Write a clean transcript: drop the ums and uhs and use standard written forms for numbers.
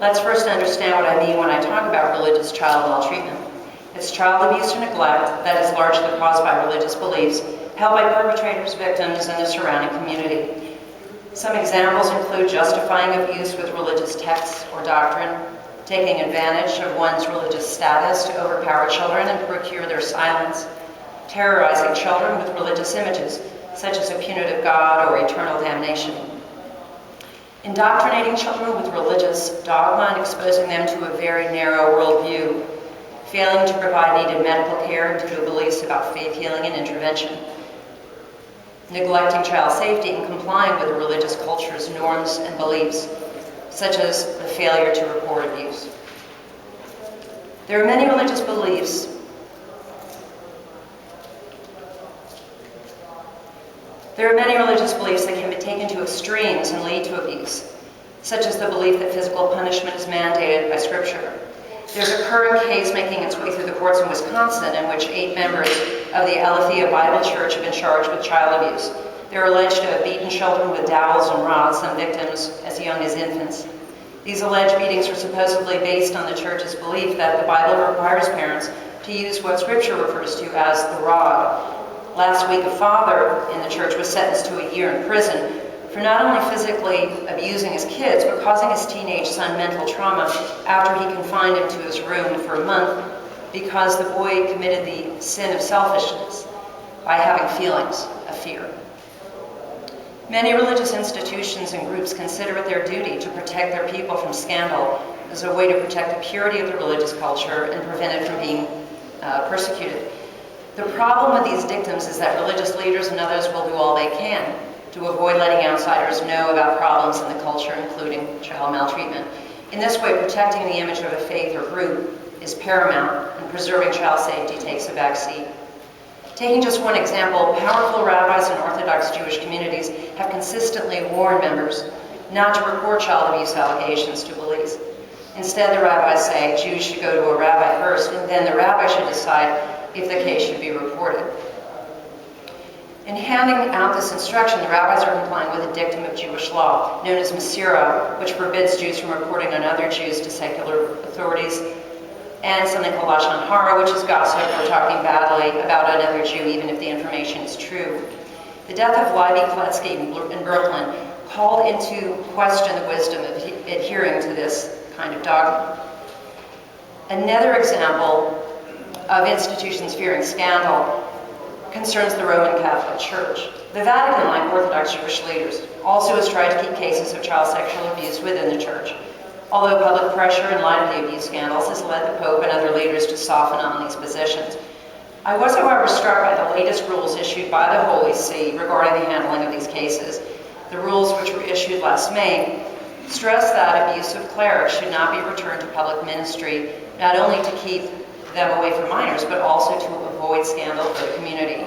Let's first understand what I mean when I talk about religious child maltreatment. It's child abuse or neglect that is largely caused by religious beliefs held by perpetrators, victims, and the surrounding community. Some examples include justifying abuse with religious texts or doctrine, taking advantage of one's religious status to overpower children and procure their silence, terrorizing children with religious images, such as a punitive God or eternal damnation, indoctrinating children with religious dogma and exposing them to a very narrow worldview, failing to provide needed medical care due to beliefs about faith healing and intervention, neglecting child safety and complying with the religious culture's norms and beliefs, such as the failure to report abuse. There are many religious beliefs that can be taken to extremes and lead to abuse, such as the belief that physical punishment is mandated by Scripture. There's a current case making its way through the courts in Wisconsin in which 8 members of the Alethea Bible Church have been charged with child abuse. They're alleged to have beaten children with dowels and rods, some victims as young as infants. These alleged beatings are supposedly based on the church's belief that the Bible requires parents to use what Scripture refers to as the rod. Last week, a father in the church was sentenced to a year in prison for not only physically abusing his kids, but causing his teenage son mental trauma after he confined him to his room for a month because the boy committed the sin of selfishness by having feelings of fear. Many religious institutions and groups consider it their duty to protect their people from scandal as a way to protect the purity of the religious culture and prevent it from being persecuted. The problem with these dictums is that religious leaders and others will do all they can to avoid letting outsiders know about problems in the culture, including child maltreatment. In this way, protecting the image of a faith or group is paramount, and preserving child safety takes a back seat. Taking just one example, powerful rabbis in Orthodox Jewish communities have consistently warned members not to report child abuse allegations to police. Instead, the rabbis say Jews should go to a rabbi first, and then the rabbi should decide if the case should be reported. In handing out this instruction, the rabbis are complying with a dictum of Jewish law, known as Masira, which forbids Jews from reporting on other Jews to secular authorities, and something called Lashon Hara, which is gossip or talking badly about another Jew, even if the information is true. The death of Levi Kletsky in Brooklyn called into question the wisdom of adhering to this kind of dogma. Another example of institutions fearing scandal concerns the Roman Catholic Church. The Vatican, like Orthodox Jewish leaders, also has tried to keep cases of child sexual abuse within the Church, although public pressure in light of the abuse scandals has led the Pope and other leaders to soften on these positions. I was, however, struck by the latest rules issued by the Holy See regarding the handling of these cases. The rules, which were issued last May, stress that abusive clerics should not be returned to public ministry, not only to keep them away from minors, but also to avoid scandal for the community.